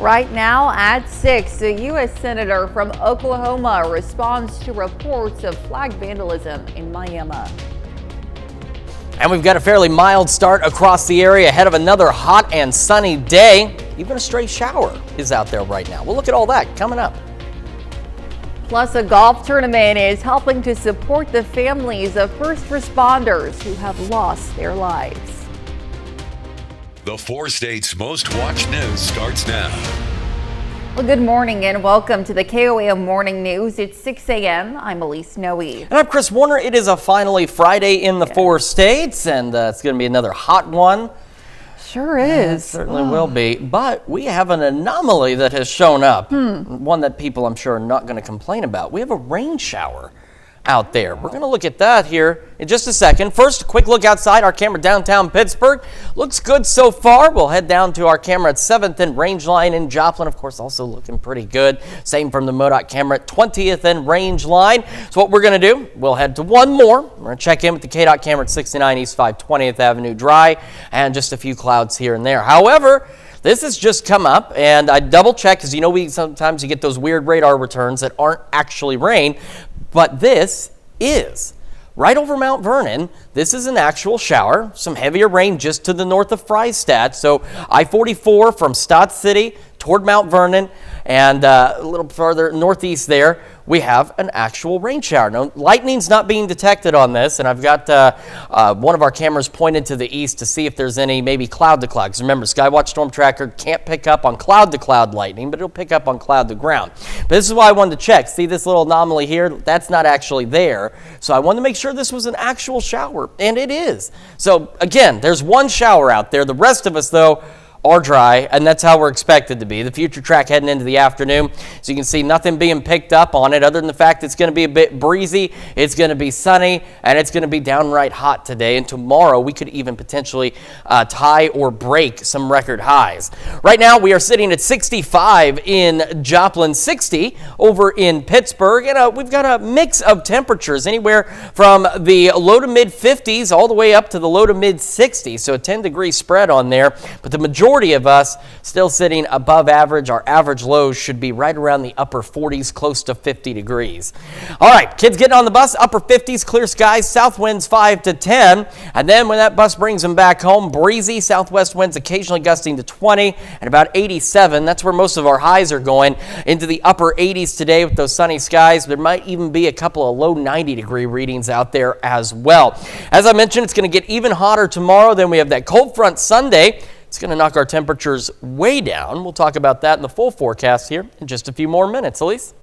Right now at 6, a U.S. Senator from Oklahoma responds to reports of flag vandalism in Miami. And we've got a fairly mild start across the area ahead of another hot and sunny day. Even a stray shower is out there right now. We'll look at all that coming up. Plus, a golf tournament is helping to support the families of first responders who have lost their lives. The 4 states' most watched news starts now. Well, good morning and welcome to the KOAM Morning News. It's 6 a.m. I'm Elise Noe. And I'm Chris Warner. It is finally Friday in the 4 states, and it's going to be another hot one. Sure is. It certainly will be. But we have an anomaly that has shown up. One that people, I'm sure, are not going to complain about. We have a rain shower out there. We're going to look at that here in just a second. First, a quick look outside. Our camera downtown Pittsburgh looks good so far. We'll head down to our camera at 7th and Rangeline in Joplin. Of course, also looking pretty good. Same from the MoDOT camera at 20th and Rangeline. So what we're going to do, we'll head to one more. We're going to check in with the KDOT camera at 69 East 520th Avenue dry, and just a few clouds here and there. However, this has just come up, and I double checked because sometimes you get those weird radar returns that aren't actually rain. But this is right over Mount Vernon. This is an actual shower. Some heavier rain just to the north of Freistadt. So I-44 from Stott City toward Mount Vernon, and a little further northeast there, we have an actual rain shower. No, lightning's not being detected on this, and I've got one of our cameras pointed to the east to see if there's any maybe cloud to cloud. Because remember, Skywatch Storm Tracker can't pick up on cloud to cloud lightning, but it'll pick up on cloud to ground. But this is why I wanted to check. See this little anomaly here? That's not actually there. So I wanted to make sure this was an actual shower, and it is. So again, there's one shower out there. The rest of us, though, are dry, and that's how we're expected to be. The future track heading into the afternoon, so you can see nothing being picked up on it other than the fact it's going to be a bit breezy, it's going to be sunny, and it's going to be downright hot today. And tomorrow we could even potentially tie or break some record highs. Right now we are sitting at 65 in Joplin, 60 over in Pittsburgh, and we've got a mix of temperatures anywhere from the low to mid 50s all the way up to the low to mid 60s, so a 10-degree spread on there. But the majority of us still sitting above average. Our average lows should be right around the upper 40s, close to 50 degrees. All right, kids getting on the bus, upper 50s, clear skies, south winds 5 to 10. And then when that bus brings them back home, breezy southwest winds occasionally gusting to 20 and about 87. That's where most of our highs are going, into the upper 80s today with those sunny skies. There might even be a couple of low 90-degree readings out there as well. As I mentioned, it's going to get even hotter tomorrow. Then we have that cold front Sunday. It's going to knock our temperatures way down. We'll talk about that in the full forecast here in just a few more minutes. Elise?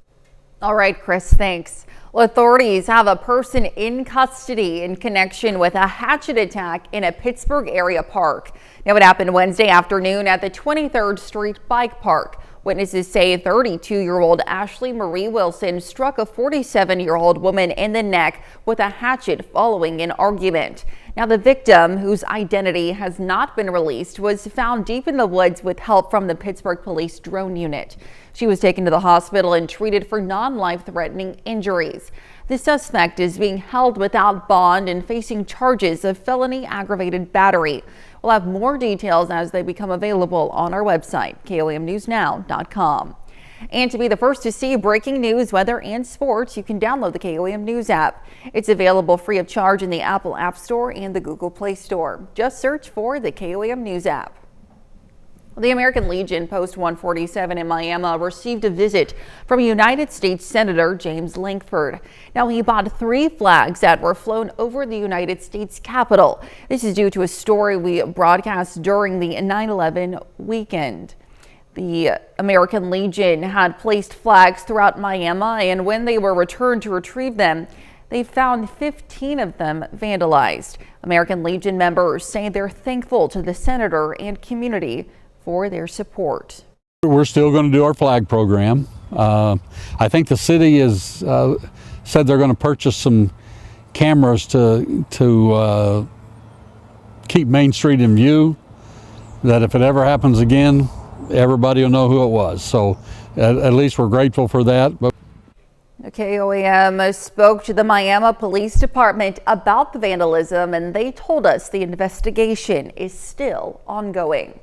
All right, Chris, thanks. Well, authorities have a person in custody in connection with a hatchet attack in a Pittsburgh area park. Now, it happened Wednesday afternoon at the 23rd Street Bike Park. Witnesses say 32-year-old Ashley Marie Wilson struck a 47-year-old woman in the neck with a hatchet following an argument. Now, the victim, whose identity has not been released, was found deep in the woods with help from the Pittsburgh Police drone unit. She was taken to the hospital and treated for non-life-threatening injuries. The suspect is being held without bond and facing charges of felony aggravated battery. We'll have more details as they become available on our website, KOAMNewsNow.com. And to be the first to see breaking news, weather, and sports, you can download the KOAM News app. It's available free of charge in the Apple App Store and the Google Play Store. Just search for the KOAM News app. The American Legion Post 147 in Miami received a visit from United States Senator James Lankford. Now, he bought 3 flags that were flown over the United States Capitol. This is due to a story we broadcast during the 9/11 weekend. The American Legion had placed flags throughout Miami, and when they were returned to retrieve them, they found 15 of them vandalized. American Legion members say they're thankful to the senator and community for their support. We're still going to do our flag program. I think the city has said they're going to purchase some cameras to keep Main Street in view, that if it ever happens again, everybody will know who it was. So at least we're grateful for that. But KOAM spoke to the Miami Police Department about the vandalism, and they told us the investigation is still ongoing.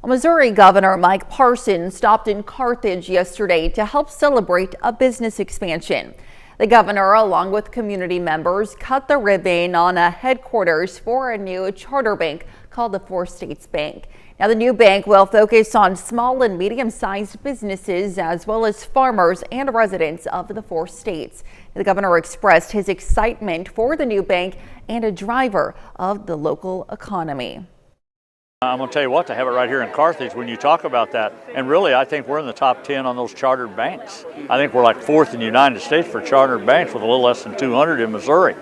Well, Missouri Governor Mike Parson stopped in Carthage yesterday to help celebrate a business expansion. The governor, along with community members, cut the ribbon on a headquarters for a new charter bank called the Four States Bank. Now, the new bank will focus on small and medium-sized businesses as well as farmers and residents of the four states. The governor expressed his excitement for the new bank and a driver of the local economy. I'm going to tell you what, to have it right here in Carthage when you talk about that, and really I think we're in the top 10 on those chartered banks. I think we're like 4th in the United States for chartered banks with a little less than 200 in Missouri.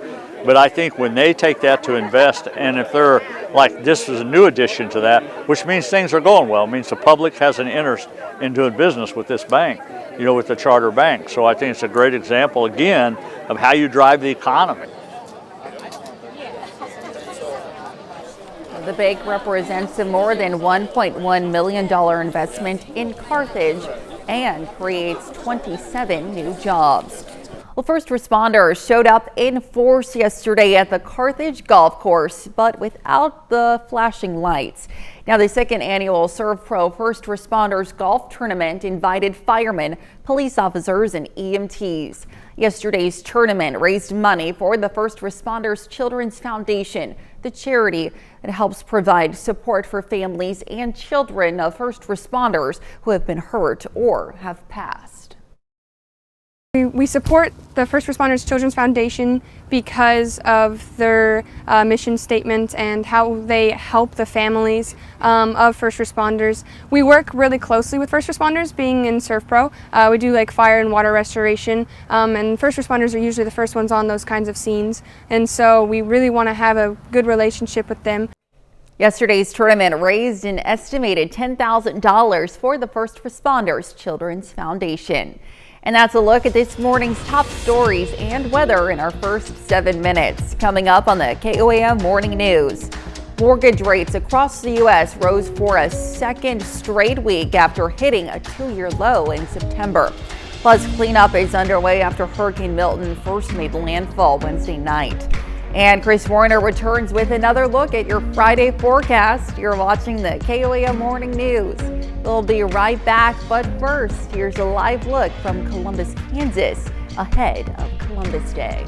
But I think when they take that to invest, and if they're like, this is a new addition to that, which means things are going well, it means the public has an interest in doing business with this bank, you know, with the charter bank. So I think it's a great example, again, of how you drive the economy. The bank represents a more than $1.1 million investment in Carthage and creates 27 new jobs. Well, first responders showed up in force yesterday at the Carthage Golf Course, but without the flashing lights. Now, the second annual ServPro First Responders Golf Tournament invited firemen, police officers, and EMTs. Yesterday's tournament raised money for the First Responders Children's Foundation, the charity that helps provide support for families and children of first responders who have been hurt or have passed. We support the First Responders Children's Foundation because of their mission statement and how they help the families of first responders. We work really closely with first responders, being in ServPro. We do like fire and water restoration, and first responders are usually the first ones on those kinds of scenes, and so we really want to have a good relationship with them. Yesterday's tournament raised an estimated $10,000 for the First Responders Children's Foundation. And that's a look at this morning's top stories and weather in our first 7 minutes. Coming up on the KOAM Morning News. Mortgage rates across the U.S. rose for a second straight week after hitting a 2-year low in September. Plus, cleanup is underway after Hurricane Milton first made landfall Wednesday night. And Chris Warner returns with another look at your Friday forecast. You're watching the KOAM Morning News. We'll be right back, but first, here's a live look from Columbus, Kansas, ahead of Columbus Day.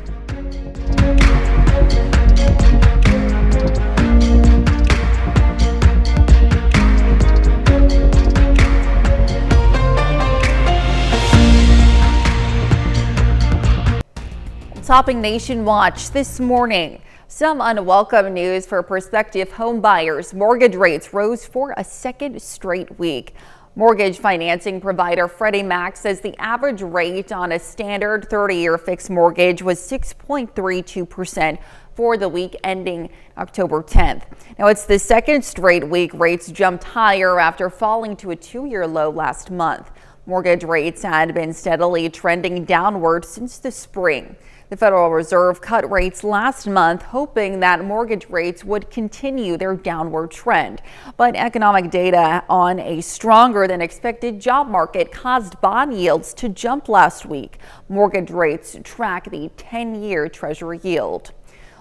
Topping Nation Watch this morning. Some unwelcome news for prospective home buyers. Mortgage rates rose for a second straight week. Mortgage financing provider Freddie Mac says the average rate on a standard 30-year fixed mortgage was 6.32% for the week ending October 10th. Now, it's the second straight week rates jumped higher after falling to a 2-year low last month. Mortgage rates had been steadily trending downward since the spring. The Federal Reserve cut rates last month, hoping that mortgage rates would continue their downward trend. But economic data on a stronger than expected job market caused bond yields to jump last week. Mortgage rates track the 10-year Treasury yield.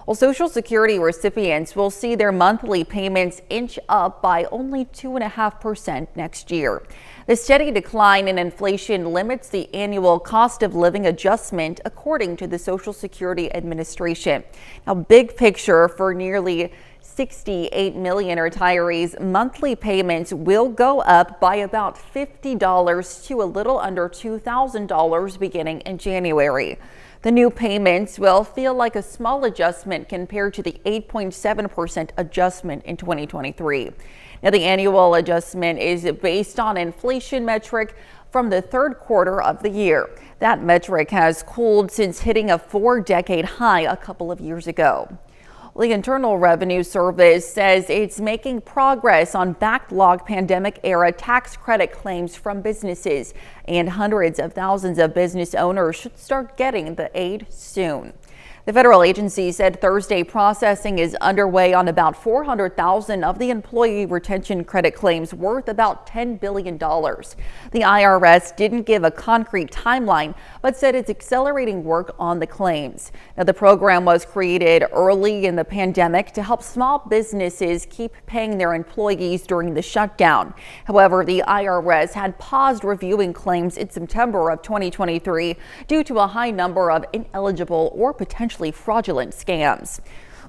Well, Social Security recipients will see their monthly payments inch up by only 2.5% next year. The steady decline in inflation limits the annual cost of living adjustment, according to the Social Security Administration. Now, big picture for nearly 68 million retirees, monthly payments will go up by about $50 to a little under $2,000 beginning in January. The new payments will feel like a small adjustment compared to the 8.7% adjustment in 2023. Now, the annual adjustment is based on inflation metric from the third quarter of the year. That metric has cooled since hitting a 4-decade high a couple of years ago. The Internal Revenue Service says it's making progress on backlog pandemic-era tax credit claims from businesses, and hundreds of thousands of business owners should start getting the aid soon. The federal agency said Thursday processing is underway on about 400,000 of the employee retention credit claims worth about $10 billion. The IRS didn't give a concrete timeline, but said it's accelerating work on the claims. Now, the program was created early in the pandemic to help small businesses keep paying their employees during the shutdown. However, the IRS had paused reviewing claims in September of 2023 due to a high number of ineligible or potentially fraudulent scams.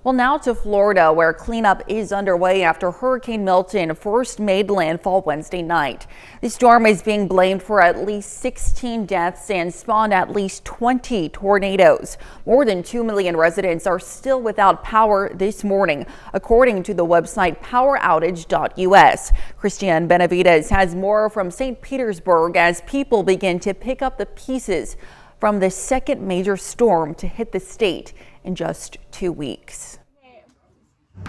Well, now to Florida, where cleanup is underway after Hurricane Milton first made landfall Wednesday night. The storm is being blamed for at least 16 deaths and spawned at least 20 tornadoes. More than 2 million residents are still without power this morning, according to the website poweroutage.us. Christiane Benavides has more from St. Petersburg as people begin to pick up the pieces from the second major storm to hit the state in just 2 weeks.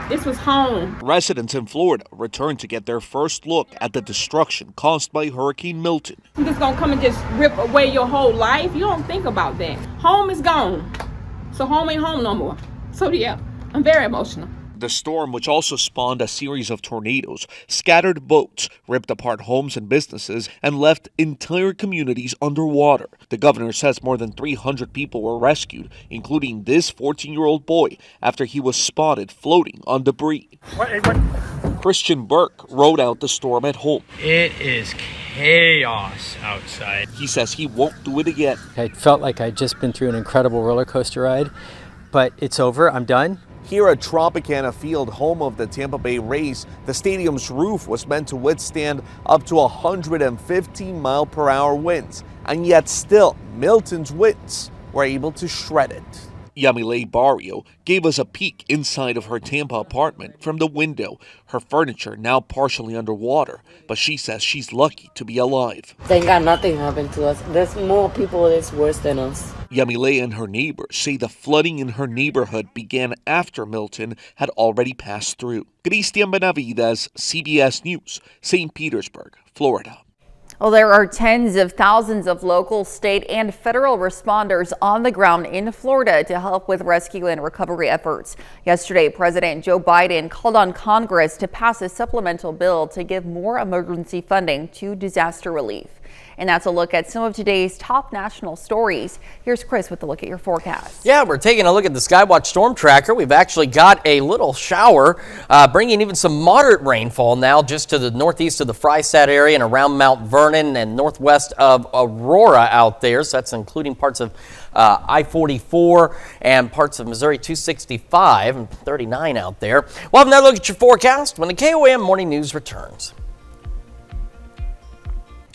This was home. Residents in Florida returned to get their first look at the destruction caused by Hurricane Milton. I'm just gonna come and just rip away your whole life. You don't think about that. Home is gone. So home ain't home no more. So yeah, I'm very emotional. The storm, which also spawned a series of tornadoes, scattered boats, ripped apart homes and businesses, and left entire communities underwater. The governor says more than 300 people were rescued, including this 14-year-old boy, after he was spotted floating on debris. Christian Burke rode out the storm at home. It is chaos outside. He says he won't do it again. I felt like I'd just been through an incredible roller coaster ride, but it's over. I'm done. Here at Tropicana Field, home of the Tampa Bay Rays, the stadium's roof was meant to withstand up to 115-mile-per-hour winds, and yet still, Milton's winds were able to shred it. Yamile Barrio gave us a peek inside of her Tampa apartment from the window. Her furniture now partially underwater, but she says she's lucky to be alive. Thank God nothing happened to us. There's more people that's worse than us. Yamile and her neighbors say the flooding in her neighborhood began after Milton had already passed through. Christiane Benavides, CBS News, St. Petersburg, Florida. Well, there are tens of thousands of local, state, and federal responders on the ground in Florida to help with rescue and recovery efforts. Yesterday, President Joe Biden called on Congress to pass a supplemental bill to give more emergency funding to disaster relief. And that's a look at some of today's top national stories. Here's Chris with a look at your forecast. Yeah, we're taking a look at the Skywatch Storm Tracker. We've actually got a little shower, bringing even some moderate rainfall now just to the northeast of the Frysat area and around Mount Vernon and northwest of Aurora out there. So that's including parts of I-44 and parts of Missouri 265 and 39 out there. We'll have another look at your forecast when the KOAM Morning News returns.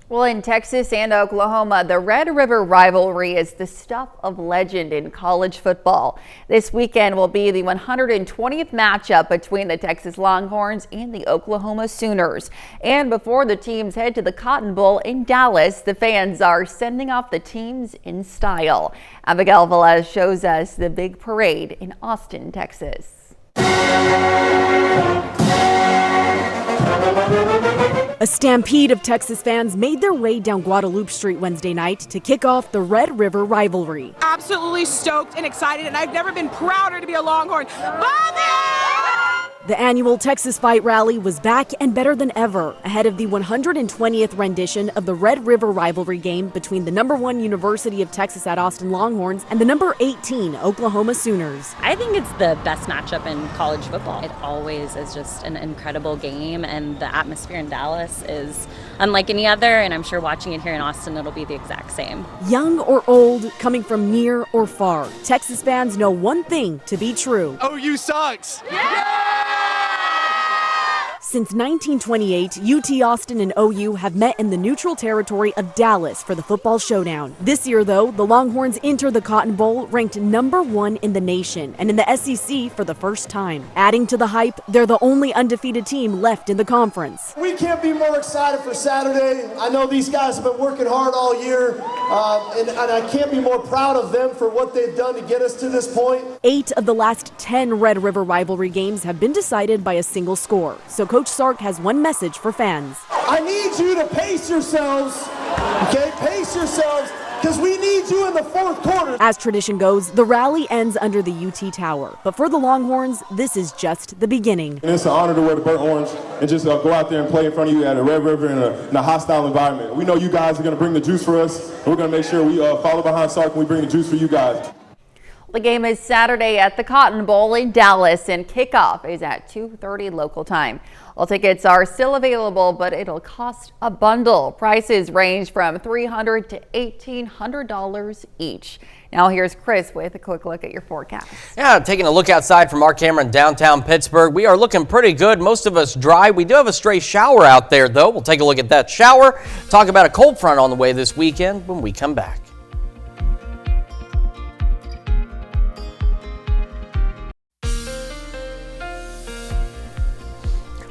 Well, in Texas and Oklahoma, the Red River rivalry is the stuff of legend in college football. This weekend will be the 120th matchup between the Texas Longhorns and the Oklahoma Sooners. And before the teams head to the Cotton Bowl in Dallas, the fans are sending off the teams in style. Abigail Velez shows us the big parade in Austin, Texas. A stampede of Texas fans made their way down Guadalupe Street Wednesday night to kick off the Red River rivalry. Absolutely stoked and excited, and I've never been prouder to be a Longhorn. Bobby! The annual Texas Fight Rally was back and better than ever, ahead of the 120th rendition of the Red River rivalry game between the #1 University of Texas at Austin Longhorns and the #18 Oklahoma Sooners. I think it's the best matchup in college football. It always is just an incredible game, and the atmosphere in Dallas is unlike any other, and I'm sure watching it here in Austin, it'll be the exact same. Young or old, coming from near or far, Texas fans know one thing to be true. OU sucks! Since 1928, UT Austin and OU have met in the neutral territory of Dallas for the football showdown. This year, though, the Longhorns enter the Cotton Bowl ranked #1 in the nation and in the SEC for the first time. Adding to the hype, they're the only undefeated team left in the conference. We can't be more excited for Saturday. I know these guys have been working hard all year, and I can't be more proud of them for what they've done to get us to this point. 8 of the last 10 Red River rivalry games have been decided by a single score. So Coach Sark has one message for fans. I need you to pace yourselves, okay? Pace yourselves. because we need you in the fourth quarter. As tradition goes, the rally ends under the UT Tower. But for the Longhorns, this is just the beginning. And it's an honor to wear the burnt orange and just go out there and play in front of you at a Red River in a hostile environment. We know you guys are going to bring the juice for us, and we're going to make sure we follow behind Sark and we bring the juice for you guys. The game is Saturday at the Cotton Bowl in Dallas, and kickoff is at 2:30 local time. All tickets are still available, but it'll cost a bundle. Prices range from $300 to $1,800 each. Now here's Chris with a quick look at your forecast. Yeah, taking a look outside from our camera in downtown Pittsburgh, we are looking pretty good. Most of us dry. We do have a stray shower out there, though. We'll take a look at that shower. Talk about a cold front on the way this weekend when we come back.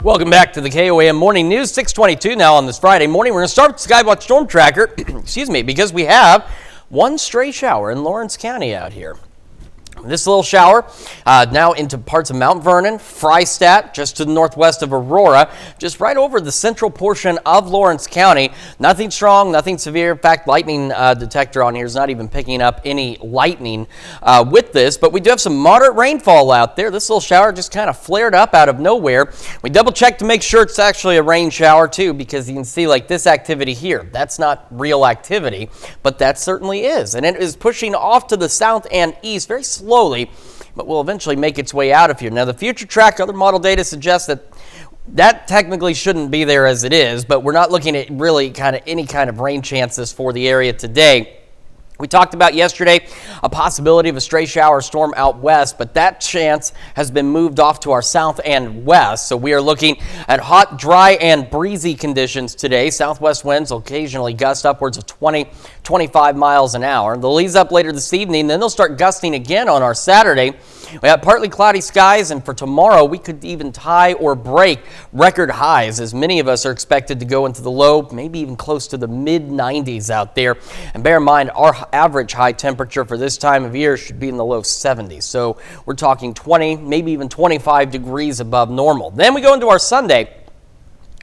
Welcome back to the KOAM Morning News, 6:22 now on this Friday morning. We're going to start with Skywatch Storm Tracker, excuse me, because we have one stray shower in Lawrence County out here. This little shower now into parts of Mount Vernon, Freistatt, just to the northwest of Aurora, just right over the central portion of Lawrence County. Nothing strong, nothing severe. In fact, lightning detector on here is not even picking up any lightning with this, but we do have some moderate rainfall out there. This little shower just kind of flared up out of nowhere. We double checked to make sure it's actually a rain shower too, because you can see like this activity here. That's not real activity, but that certainly is. And it is pushing off to the south and east very slowly, but will eventually make its way out of here. Now, the future track, other model data suggests that technically shouldn't be there as it is, but we're not looking at really any kind of rain chances for the area today. We talked about yesterday a possibility of a stray shower storm out west, but that chance has been moved off to our south and west. So we are looking at hot, dry, and breezy conditions today. Southwest winds will occasionally gust upwards of 20, 25 miles an hour. They'll ease up later this evening, then they'll start gusting again on our Saturday. We have partly cloudy skies, and for tomorrow, we could even tie or break record highs, as many of us are expected to go into the low, maybe even close to the mid-90s out there. And bear in mind, our average high temperature for this time of year should be in the low 70s. So we're talking 20, maybe even 25 degrees above normal. Then we go into our Sunday.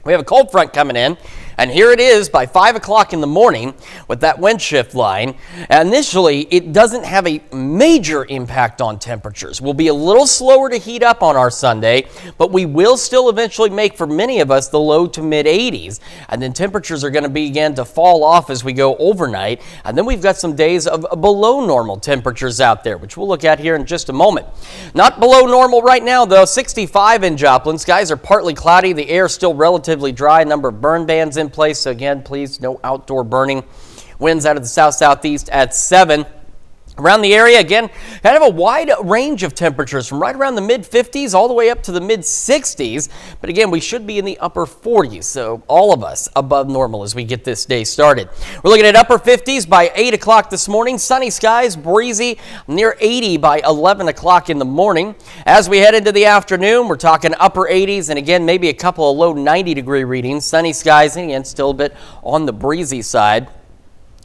We have a cold front coming in, and here it is by 5 o'clock in the morning with that wind shift line. Initially, it doesn't have a major impact on temperatures. We'll be a little slower to heat up on our Sunday, but we will still eventually make, for many of us, the low to mid 80s. And then temperatures are going to begin to fall off as we go overnight. And then we've got some days of below normal temperatures out there, which we'll look at here in just a moment. Not below normal right now, though. 65 in Joplin. Skies are partly cloudy. The air is still relatively dry. A number of burn bans in place. So again, please, no outdoor burning. Winds out of the south-southeast at 7. Around the area, again, kind of a wide range of temperatures from right around the mid-50s all the way up to the mid-60s. But again, we should be in the upper 40s, so all of us above normal as we get this day started. We're looking at upper 50s by 8 o'clock this morning. Sunny skies, breezy, near 80 by 11 o'clock in the morning. As we head into the afternoon, we're talking upper 80s, and again, maybe a couple of low 90-degree readings. Sunny skies, and again, still a bit on the breezy side.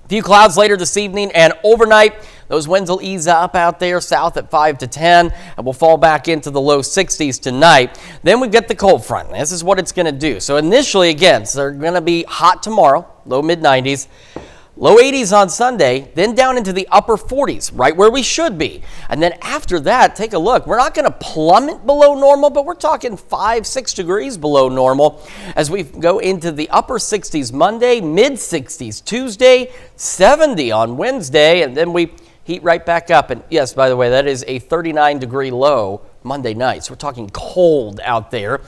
A few clouds later this evening and overnight. Those winds will ease up out there south at 5 to 10, and we'll fall back into the low 60s tonight. Then we've got the cold front. This is what it's going to do. So initially, again, they're going to be hot tomorrow, low mid-90s. Low 80s on Sunday, then down into the upper 40s, right where we should be. And then after that, take a look. We're not going to plummet below normal, but we're talking 5-6 degrees below normal as we go into the upper 60s Monday, mid-60s Tuesday, 70 on Wednesday, and then we heat right back up. And yes, by the way, that is a 39-degree low Monday night. So we're talking cold out there.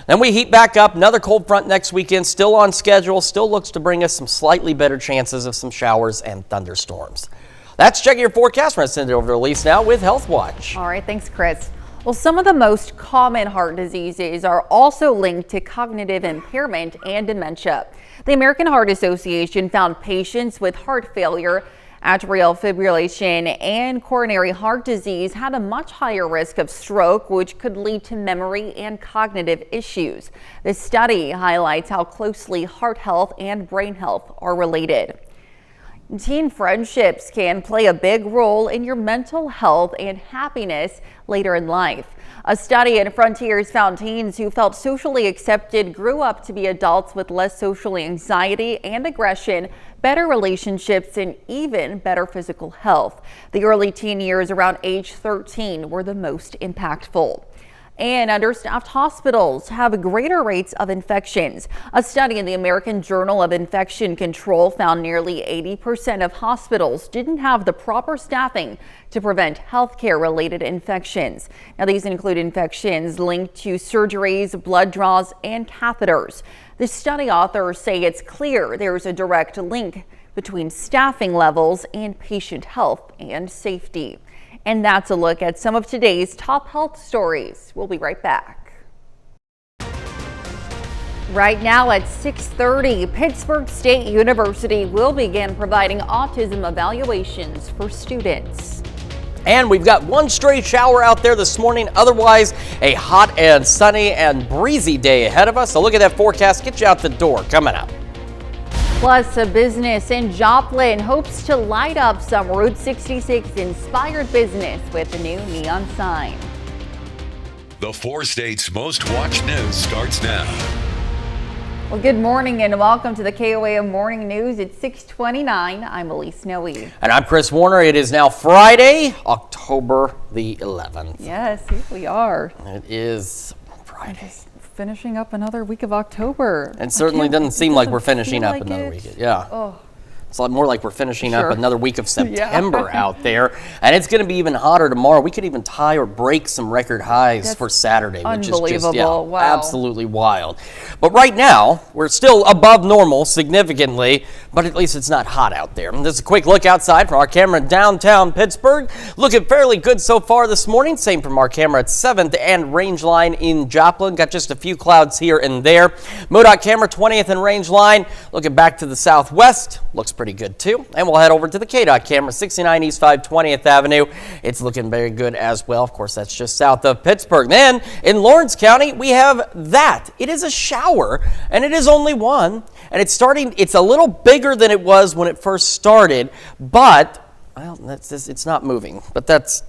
Then we heat back up. Another cold front next weekend, still on schedule, still looks to bring us some slightly better chances of some showers and thunderstorms. That's checking your forecast. We're going to send it over to Elise now with Health Watch. All right, thanks, Chris. Well, some of the most common heart diseases are also linked to cognitive impairment and dementia. The American Heart Association found patients with heart failure, atrial fibrillation, and coronary heart disease had a much higher risk of stroke, which could lead to memory and cognitive issues. This study highlights how closely heart health and brain health are related. Teen friendships can play a big role in your mental health and happiness later in life. A study in Frontiers found teens who felt socially accepted grew up to be adults with less social anxiety and aggression, better relationships, and even better physical health. The early teen years around age 13 were the most impactful. And understaffed hospitals have greater rates of infections. A study in the American Journal of Infection Control found nearly 80% of hospitals didn't have the proper staffing to prevent healthcare related infections. Now, these include infections linked to surgeries, blood draws, and catheters. The study authors say it's clear there's a direct link between staffing levels and patient health and safety. And that's a look at some of today's top health stories. We'll be right back. Right now at 6:30, Pittsburg State University will begin providing autism evaluations for students. And we've got one stray shower out there this morning. Otherwise, a hot and sunny and breezy day ahead of us. So look at that forecast. Get you out the door. Coming up. Plus, a business in Joplin hopes to light up some Route 66 inspired business with a new neon sign. The 4 States Most Watched News starts now. Well, good morning and welcome to the KOAM Morning News at 6:29. I'm Elise Noe. And I'm Chris Warner. It is now Friday, October the 11th. Yes, here we are. It is Friday. Finishing up another week of October. It certainly doesn't seem like we're finishing up another week. Yeah. Oh. It's more like we're finishing up another week of September Yeah. out there. And it's going to be even hotter tomorrow. We could even tie or break some record highs for Saturday, which is just Wow. absolutely wild. But right now, we're still above normal significantly, but at least it's not hot out there. And this is a quick look outside from our camera in downtown Pittsburgh. Looking fairly good so far this morning. Same from our camera at 7th and Rangeline in Joplin. Got just a few clouds here and there. MoDOT camera 20th and Rangeline. Looking back to the southwest. Looks pretty good too. And we'll head over to the KDOT camera, 69 East 520th Avenue. It's looking very good as well. Of course, that's just south of Pittsburgh. Then in Lawrence County, we have that. It is a shower, and it is only one. And it's a little bigger than it was when it first started, but well, it's not moving. But that's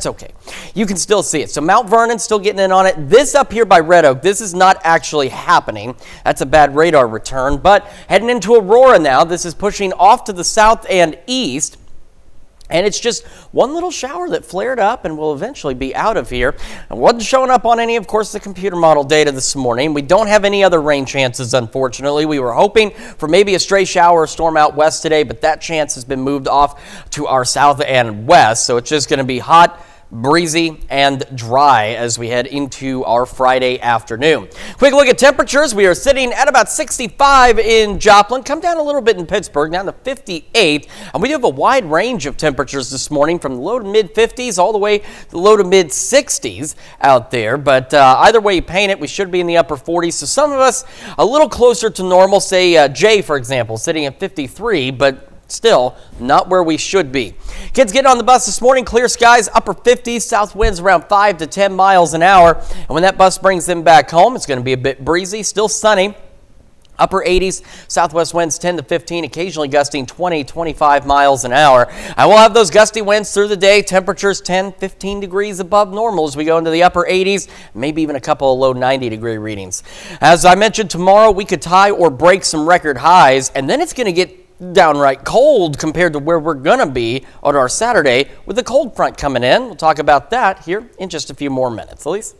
okay. You can still see it. So Mount Vernon's still getting in on it. This up here by Red Oak, this is not actually happening. That's a bad radar return. But heading into Aurora now, this is pushing off to the south and east. And it's just one little shower that flared up and will eventually be out of here. And wasn't showing up on any, of course, the computer model data this morning. We don't have any other rain chances, unfortunately. We were hoping for maybe a stray shower or storm out west today, but that chance has been moved off to our south and west. So it's just going to be hot, breezy, and dry as we head into our Friday afternoon. Quick look at temperatures. We are sitting at about 65 in Joplin. Come down a little bit in Pittsburgh, down to 58. And we do have a wide range of temperatures this morning, from the low to mid 50s all the way to the low to mid 60s out there. But either way you paint it, we should be in the upper 40s. So some of us a little closer to normal, say Jay, for example, sitting at 53, but still not where we should be. Kids getting on the bus this morning, clear skies, upper 50s, south winds around 5 to 10 miles an hour. And when that bus brings them back home, it's going to be a bit breezy, still sunny. Upper 80s, southwest winds 10 to 15, occasionally gusting 20, 25 miles an hour. I will have those gusty winds through the day. Temperatures 10, 15 degrees above normal as we go into the upper 80s, maybe even a couple of low 90-degree readings. As I mentioned, tomorrow we could tie or break some record highs, and then it's going to get downright cold compared to where we're going to be on our Saturday with the cold front coming in. We'll talk about that here in just a few more minutes. Elise?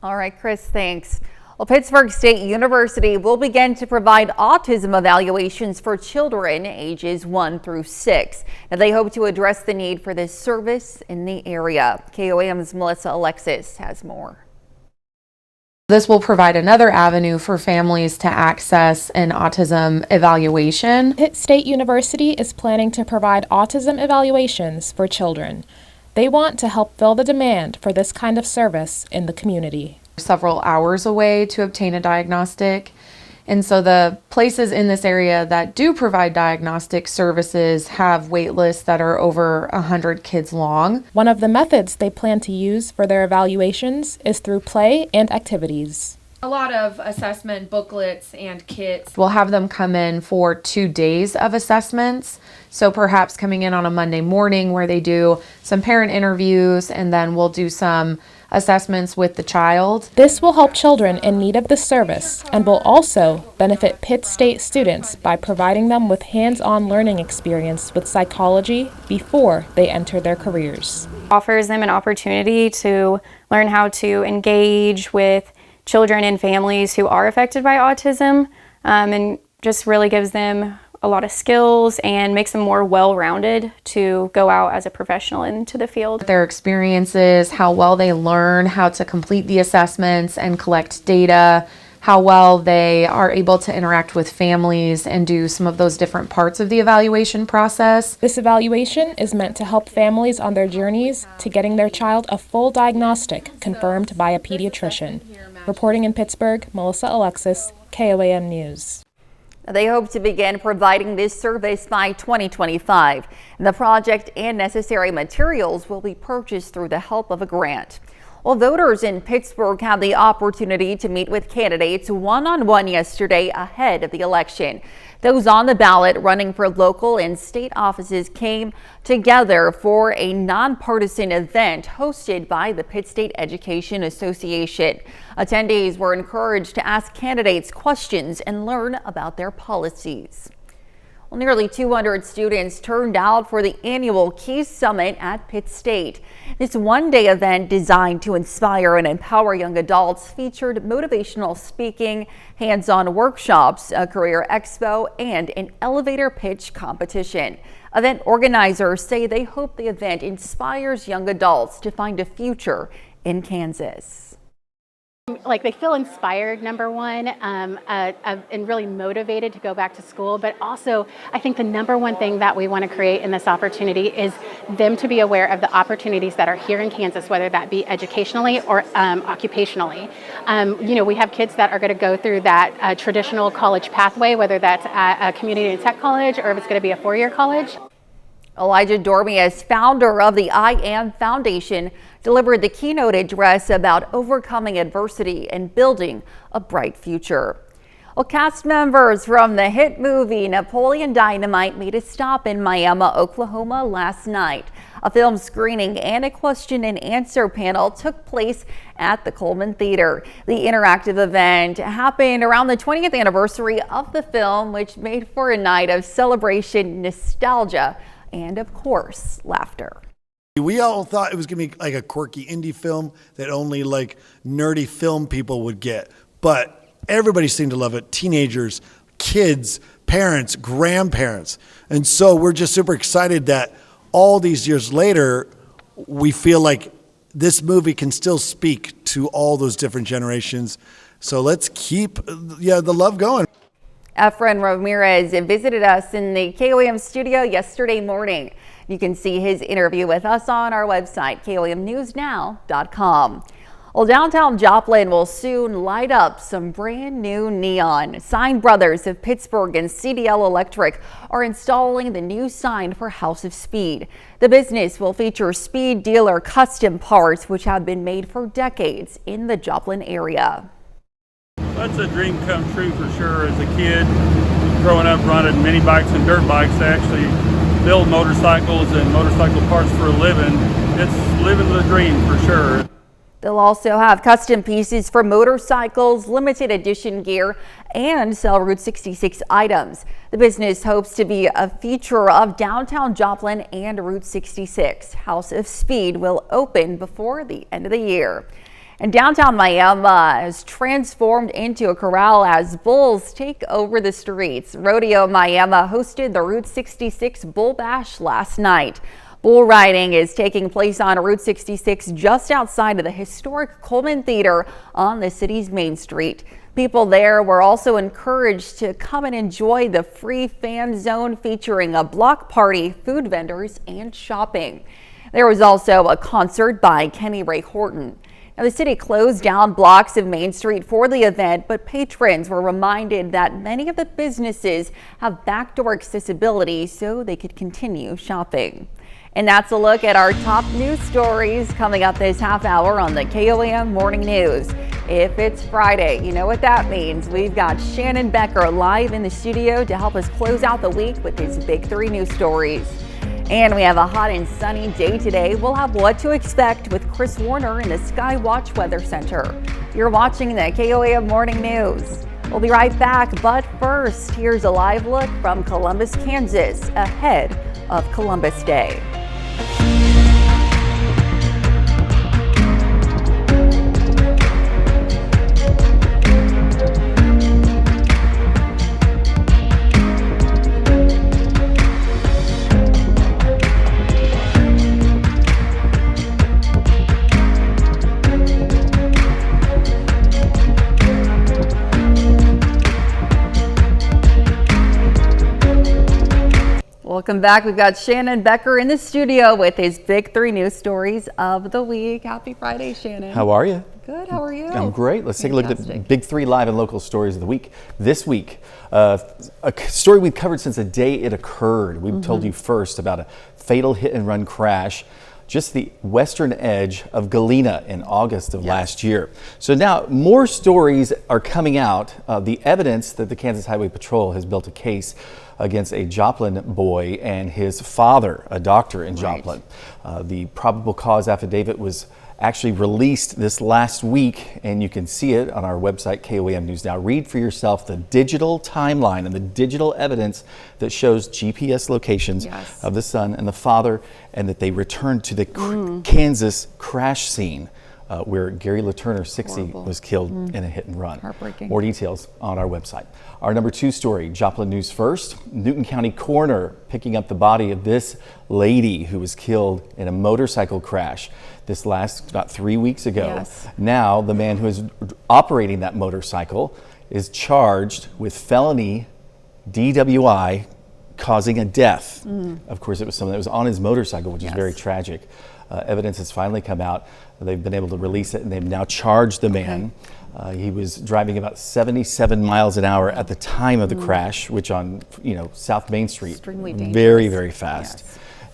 All right, Chris, thanks. Well, Pittsburg State University will begin to provide autism evaluations for children ages 1 through 6. Now, they hope to address the need for this service in the area. KOAM's Melissa Alexis has more. This will provide another avenue for families to access an autism evaluation. Pitt State University is planning to provide autism evaluations for children. They want to help fill the demand for this kind of service in the community. Several hours away to obtain a diagnostic. And so the places in this area that do provide diagnostic services have wait lists that are over 100 kids long. One of the methods they plan to use for their evaluations is through play and activities. A lot of assessment booklets and kits. We'll have them come in for 2 days of assessments. So perhaps coming in on a Monday morning where they do some parent interviews, and then we'll do some assessments with the child. This will help children in need of the service and will also benefit Pitt State students by providing them with hands-on learning experience with psychology before they enter their careers. Offers them an opportunity to learn how to engage with children and families who are affected by autism, and just really gives them a lot of skills and makes them more well-rounded to go out as a professional into the field. Their experiences, how well they learn how to complete the assessments and collect data, how well they are able to interact with families and do some of those different parts of the evaluation process. This evaluation is meant to help families on their journeys to getting their child a full diagnostic confirmed by a pediatrician. Reporting in Pittsburgh, Melissa Alexis, KOAM News. They hope to begin providing this service by 2025. And the project and necessary materials will be purchased through the help of a grant. Well, voters in Pittsburgh had the opportunity to meet with candidates one-on-one yesterday ahead of the election. Those on the ballot running for local and state offices came together for a nonpartisan event hosted by the Pitt State Education Association. Attendees were encouraged to ask candidates questions and learn about their policies. Well, nearly 200 students turned out for the annual Keys Summit at Pitt State. This one-day event designed to inspire and empower young adults featured motivational speaking, hands-on workshops, a career expo, and an elevator pitch competition. Event organizers say they hope the event inspires young adults to find a future in Kansas. Like they feel inspired, number one, and really motivated to go back to school. But also, I think the number one thing that we want to create in this opportunity is them to be aware of the opportunities that are here in Kansas, whether that be educationally or occupationally. We have kids that are going to go through that traditional college pathway, whether that's at a community and tech college or if it's going to be a four-year college. Elijah Dormius, founder of the I Am Foundation, delivered the keynote address about overcoming adversity and building a bright future. Well, cast members from the hit movie Napoleon Dynamite made a stop in Miami, Oklahoma last night. A film screening and a question and answer panel took place at the Coleman Theater. The interactive event happened around the 20th anniversary of the film, which made for a night of celebration, nostalgia, and of course, laughter. We all thought it was going to be like a quirky indie film that only like nerdy film people would get, but everybody seemed to love it. Teenagers, kids, parents, grandparents. And so we're just super excited that all these years later, we feel like this movie can still speak to all those different generations. So let's keep the love going. Efren Ramirez visited us in the KOAM studio yesterday morning. You can see his interview with us on our website, KOAMnewsnow.com. Well, downtown Joplin will soon light up some brand new neon. Sign Brothers of Pittsburgh and CDL Electric are installing the new sign for House of Speed. The business will feature Speed dealer custom parts, which have been made for decades in the Joplin area. That's a dream come true for sure. As a kid, growing up running mini bikes and dirt bikes, to actually build motorcycles and motorcycle parts for a living, it's living the dream for sure. They'll also have custom pieces for motorcycles, limited edition gear, and sell Route 66 items. The business hopes to be a feature of downtown Joplin and Route 66. House of Speed will open before the end of the year. And downtown Miami has transformed into a corral as bulls take over the streets. Rodeo Miami hosted the Route 66 Bull Bash last night. Bull riding is taking place on Route 66 just outside of the historic Coleman Theater on the city's Main Street. People there were also encouraged to come and enjoy the free fan zone featuring a block party, food vendors, and shopping. There was also a concert by Kenny Ray Horton. Now, the city closed down blocks of Main Street for the event, but patrons were reminded that many of the businesses have backdoor accessibility so they could continue shopping. And that's a look at our top news stories coming up this half hour on the KOAM Morning News. If it's Friday, you know what that means. We've got Shannon Becker live in the studio to help us close out the week with his big 3 news stories. And we have a hot and sunny day today. We'll have what to expect with Chris Warner in the Skywatch Weather Center. You're watching the KOAM Morning News. We'll be right back, but first, here's a live look from Columbus, Kansas, ahead of Columbus Day. Welcome back. We've got Shannon Becker in the studio with his big 3 news stories of the week. Happy Friday, Shannon. How are you? Good. How are you? I'm great. Let's take a look at the big 3 live and local stories of the week. This week, a story we've covered since the day it occurred. We've told you first about a fatal hit and run crash just the western edge of Galena in August of last year. So now more stories are coming out. The evidence that the Kansas Highway Patrol has built a case against a Joplin boy and his father, a doctor in Joplin. The probable cause affidavit was actually released this last week, and you can see it on our website, KOAM News Now. Read for yourself the digital timeline and the digital evidence that shows GPS locations of the son and the father, and that they returned to the Kansas crash scene where Gary LaTurner, 60, was killed in a hit and run. Heartbreaking. More details on our website. Our number 2 story, Joplin News First. Newton County coroner picking up the body of this lady who was killed in a motorcycle crash this last about 3 weeks ago. Now the man who is operating that motorcycle is charged with felony DWI causing a death. Of course, it was someone that was on his motorcycle, which is very tragic. Evidence has finally come out. They've been able to release it, and they've now charged the man. He was driving about 77 miles an hour at the time of the crash, which on South Main Street, very, very fast.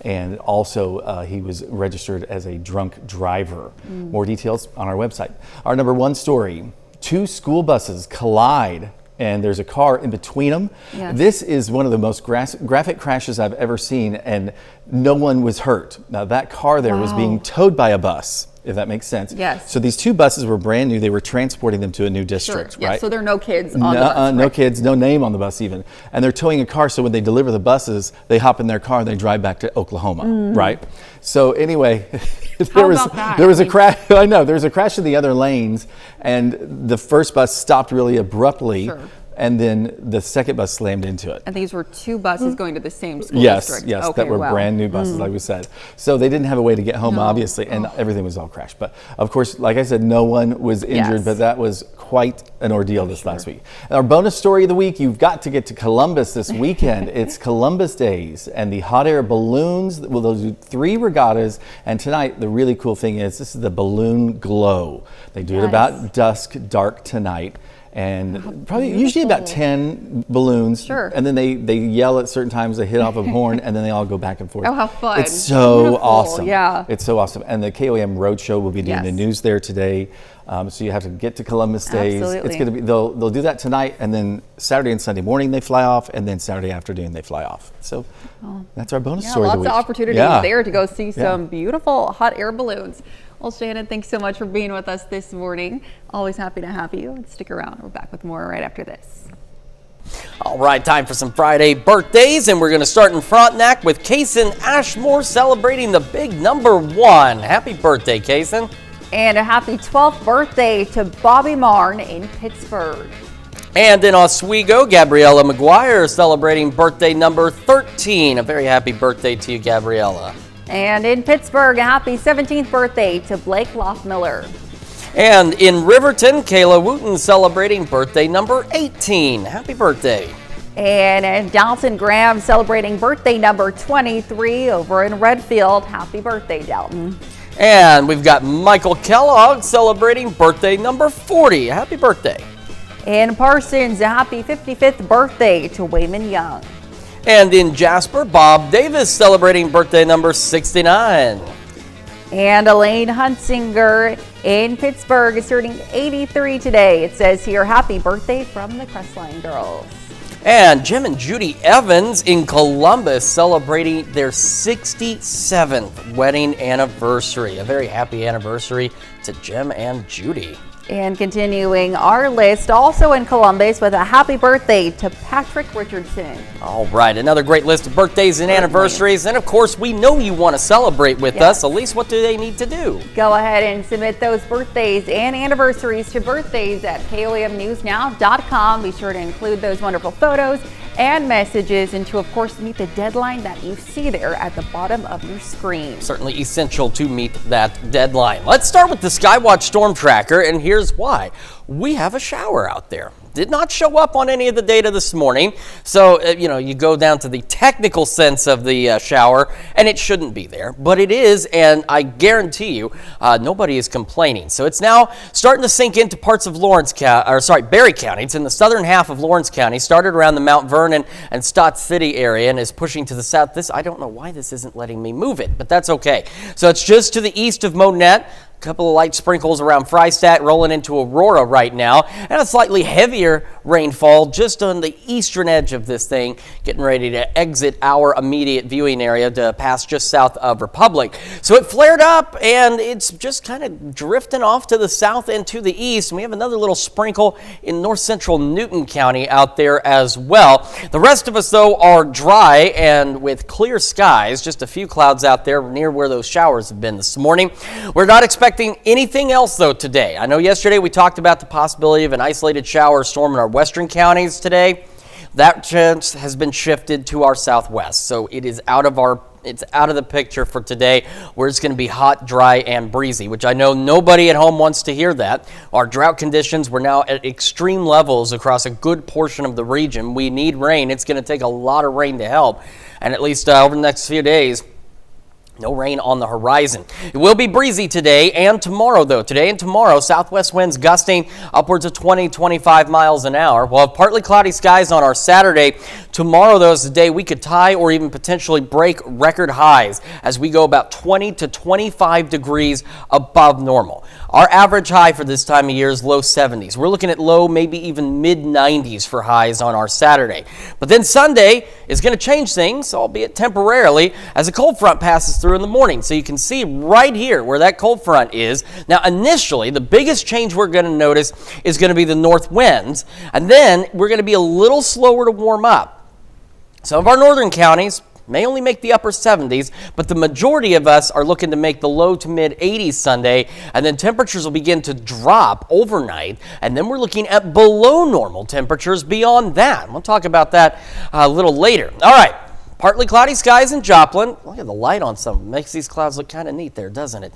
And also he was registered as a drunk driver. More details on our website. Our number 1 story, 2 school buses collide and there's a car in between them. This is one of the most graphic crashes I've ever seen, and no one was hurt. Now that car there was being towed by a bus, if that makes sense. So these 2 buses were brand new. They were transporting them to a new district, right? So there are no kids on the bus. No kids, no name on the bus even. And they're towing a car, so when they deliver the buses, they hop in their car and they drive back to Oklahoma, right? So anyway, there was a crash. I know, there was a crash in the other lanes, and the first bus stopped really abruptly. And then the second bus slammed into it. And these were 2 buses going to the same school district? Yes, that were brand new buses, like we said. So they didn't have a way to get home, obviously, and everything was all crashed. But of course, like I said, no one was injured, but that was quite an ordeal this last week. And our bonus story of the week, you've got to get to Columbus this weekend. It's Columbus Days, and the hot air balloons, well, they'll do 3 regattas, and tonight, the really cool thing is, this is the balloon glow. They do it about dusk, dark tonight. And probably usually about 10 balloons, and then they yell at certain times, they hit off a horn, and then they all go back and forth. Oh, how fun. It's so awesome. Yeah. It's so awesome. And the KOAM Roadshow will be doing the news there today. So you have to get to Columbus Days. It's going to be, they'll do that tonight, and then Saturday and Sunday morning they fly off, and then Saturday afternoon they fly off. So that's our bonus story of the week. Lots of opportunities there to go see some beautiful hot air balloons. Well, Shannon, thanks so much for being with us this morning. Always happy to have you. And stick around. We're back with more right after this. All right, time for some Friday birthdays, and we're going to start in Frontenac with Kaysen Ashmore celebrating the big number 1. Happy birthday, Kaysen. And a happy 12th birthday to Bobby Marn in Pittsburgh. And in Oswego, Gabriella McGuire celebrating birthday number 13. A very happy birthday to you, Gabriella. And in Pittsburgh, a happy 17th birthday to Blake Loffmiller. And in Riverton, Kayla Wooten celebrating birthday number 18. Happy birthday. And Dalton Graham celebrating birthday number 23 over in Redfield. Happy birthday, Dalton. And we've got Michael Kellogg celebrating birthday number 40. Happy birthday. In Parsons, a happy 55th birthday to Wayman Young. And in Jasper, Bob Davis celebrating birthday number 69. And Elaine Hunsinger in Pittsburgh is turning 83 today. It says here, happy birthday from the Crestline girls. And Jim and Judy Evans in Columbus celebrating their 67th wedding anniversary. A very happy anniversary to Jim and Judy. And continuing our list, also in Columbus with a happy birthday to Patrick Richardson. All right, another great list of birthdays and anniversaries. And of course, we know you want to celebrate with us. Elise, what do they need to do? Go ahead and submit those birthdays and anniversaries to birthdays@KOAMnewsnow.com. Be sure to include those wonderful photos and messages, and to of course meet the deadline that you see there at the bottom of your screen. Certainly essential to meet that deadline. Let's start with the Skywatch Storm Tracker, and here's why. We have a shower out there. Did not show up on any of the data this morning. So, you go down to the technical sense of the shower, and it shouldn't be there, but it is, and I guarantee you, nobody is complaining. So it's now starting to sink into parts of Berry County. It's in the southern half of Lawrence County, started around the Mount Vernon and Stott City area, and is pushing to the south. I don't know why this isn't letting me move it, but that's okay. So it's just to the east of Monette. Couple of light sprinkles around Freistatt, rolling into Aurora right now, and a slightly heavier rainfall just on the eastern edge of this thing, getting ready to exit our immediate viewing area to pass just south of Republic. So it flared up, and it's just kind of drifting off to the south and to the east. And we have another little sprinkle in north central Newton County out there as well. The rest of us, though, are dry and with clear skies. Just a few clouds out there near where those showers have been this morning. We're not expecting anything else though today. I know yesterday we talked about the possibility of an isolated shower or storm in our western counties today. That chance has been shifted to our southwest, so it is out of the picture for today, where it's going to be hot, dry, and breezy, which I know nobody at home wants to hear that. Our drought conditions were now at extreme levels across a good portion of the region. We need rain. It's going to take a lot of rain to help, and at least over the next few days, no rain on the horizon. It will be breezy today and tomorrow, though. Today and tomorrow, southwest winds gusting upwards of 20-25 miles an hour. We'll have partly cloudy skies on our Saturday. Tomorrow, though, is the day we could tie or even potentially break record highs as we go about 20 to 25 degrees above normal. Our average high for this time of year is low 70s. We're looking at low, maybe even mid 90s for highs on our Saturday. But then Sunday is going to change things, albeit temporarily, as a cold front passes through in the morning. So you can see right here where that cold front is. Now, initially, the biggest change we're going to notice is going to be the north winds, and then we're going to be a little slower to warm up. Some of our northern counties may only make the upper 70s, but the majority of us are looking to make the low to mid 80s Sunday, and then temperatures will begin to drop overnight, and then we're looking at below normal temperatures beyond that. We'll talk about that a little later. All right. Partly cloudy skies in Joplin. Look at the light on some. Makes these clouds look kind of neat there, doesn't it?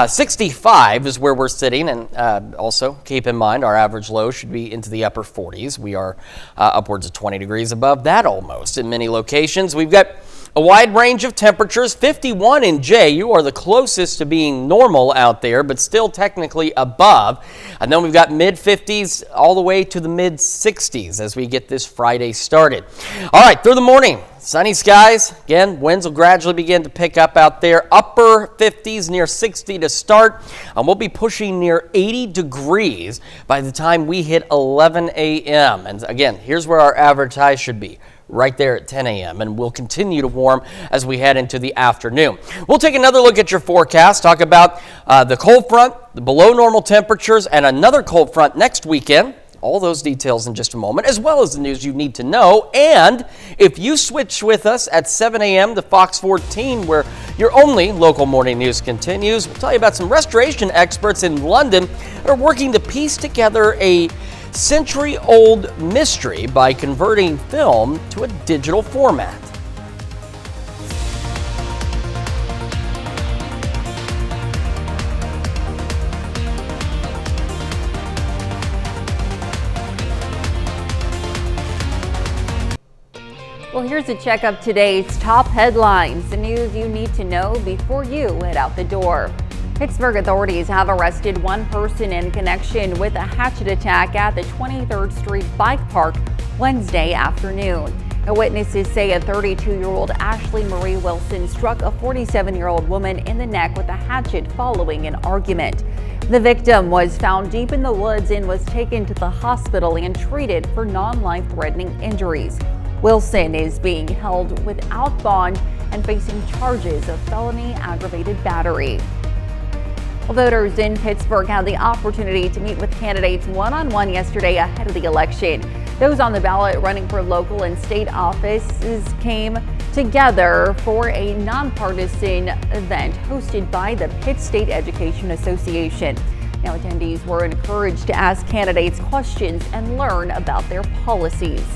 65 is where we're sitting, and also keep in mind our average low should be into the upper 40s. We are upwards of 20 degrees above that almost in many locations. We've got a wide range of temperatures. 51 in Jay. You are the closest to being normal out there, but still technically above. And then we've got mid 50s all the way to the mid 60s as we get this Friday started. All right, through the morning, sunny skies. Again, winds will gradually begin to pick up out there. Upper 50s, near 60 to start. And we'll be pushing near 80 degrees by the time we hit 11 a.m. And again, here's where our average high should be. Right there at 10 a.m. and we'll continue to warm as we head into the afternoon. We'll take another look at your forecast, talk about the cold front, the below normal temperatures, and another cold front next weekend. All those details in just a moment, as well as the news you need to know. And if you switch with us at 7 a.m. to Fox 14, where your only local morning news continues, we'll tell you about some restoration experts in London that are working to piece together a century-old mystery by converting film to a digital format. Well, here's a check of today's top headlines, the news you need to know before you head out the door. Pittsburgh authorities have arrested one person in connection with a hatchet attack at the 23rd Street Bike Park Wednesday afternoon. Now, witnesses say a 32-year-old Ashley Marie Wilson struck a 47-year-old woman in the neck with a hatchet following an argument. The victim was found deep in the woods and was taken to the hospital and treated for non-life-threatening injuries. Wilson is being held without bond and facing charges of felony aggravated battery. Voters in Pittsburgh had the opportunity to meet with candidates one-on-one yesterday ahead of the election. Those on the ballot running for local and state offices came together for a nonpartisan event hosted by the Pitt State Education Association. Now, attendees were encouraged to ask candidates questions and learn about their policies.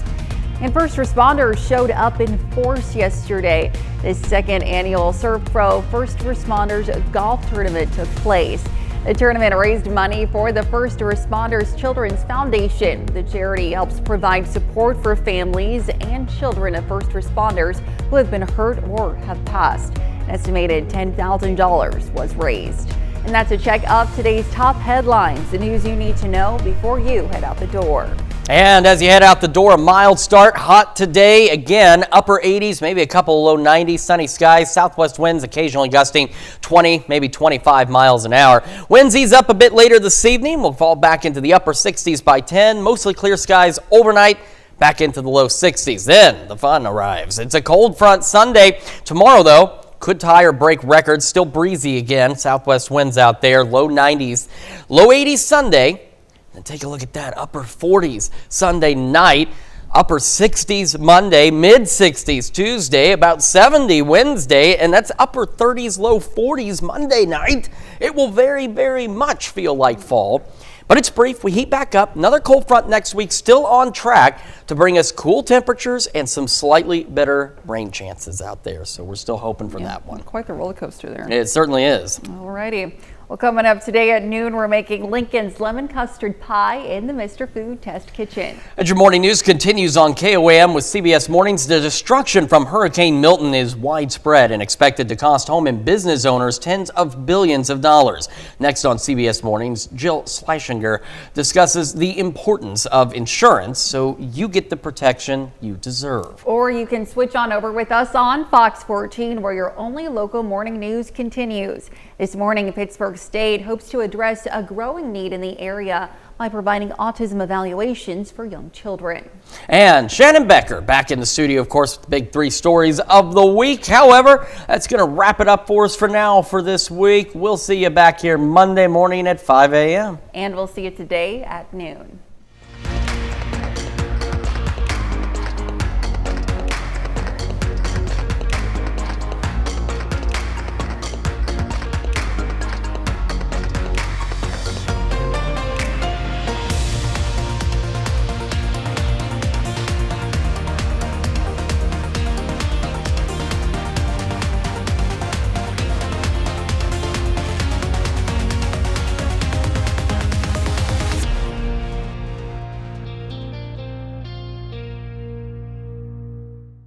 And first responders showed up in force yesterday. The second annual Serve Pro First Responders Golf Tournament took place. The tournament raised money for the First Responders Children's Foundation. The charity helps provide support for families and children of first responders who have been hurt or have passed. An estimated $10,000 was raised. And that's a check of today's top headlines, the news you need to know before you head out the door. And as you head out the door, a mild start, hot today. Again, upper 80s, maybe a couple low 90s, sunny skies, southwest winds occasionally gusting 20, maybe 25 miles an hour. Winds ease up a bit later this evening. We'll fall back into the upper 60s by 10. Mostly clear skies overnight, back into the low 60s. Then the fun arrives. It's a cold front Sunday. Tomorrow, though, could tie or break records. Still breezy again. Southwest winds out there, low 90s. Low 80s Sunday. And take a look at that, upper 40s Sunday night, upper 60s Monday, mid 60s Tuesday, about 70 Wednesday, and that's upper 30s, low 40s Monday night. It will very, very much feel like fall, but it's brief. We heat back up. Another cold front next week, still on track to bring us cool temperatures and some slightly better rain chances out there. So we're still hoping for that one. Quite the roller coaster there. It certainly is. All righty. Well, coming up today at noon, we're making Lincoln's lemon custard pie in the Mr. Food Test Kitchen. And your morning news continues on KOAM with CBS Mornings. The destruction from Hurricane Milton is widespread and expected to cost home and business owners tens of billions of dollars. Next on CBS Mornings, Jill Schleichinger discusses the importance of insurance so you get the protection you deserve. Or you can switch on over with us on Fox 14, where your only local morning news continues. This morning, Pittsburgh State hopes to address a growing need in the area by providing autism evaluations for young children. And Shannon Becker back in the studio, of course, with the big three stories of the week. However, that's going to wrap it up for us for now for this week. We'll see you back here Monday morning at 5 a.m. And we'll see you today at noon.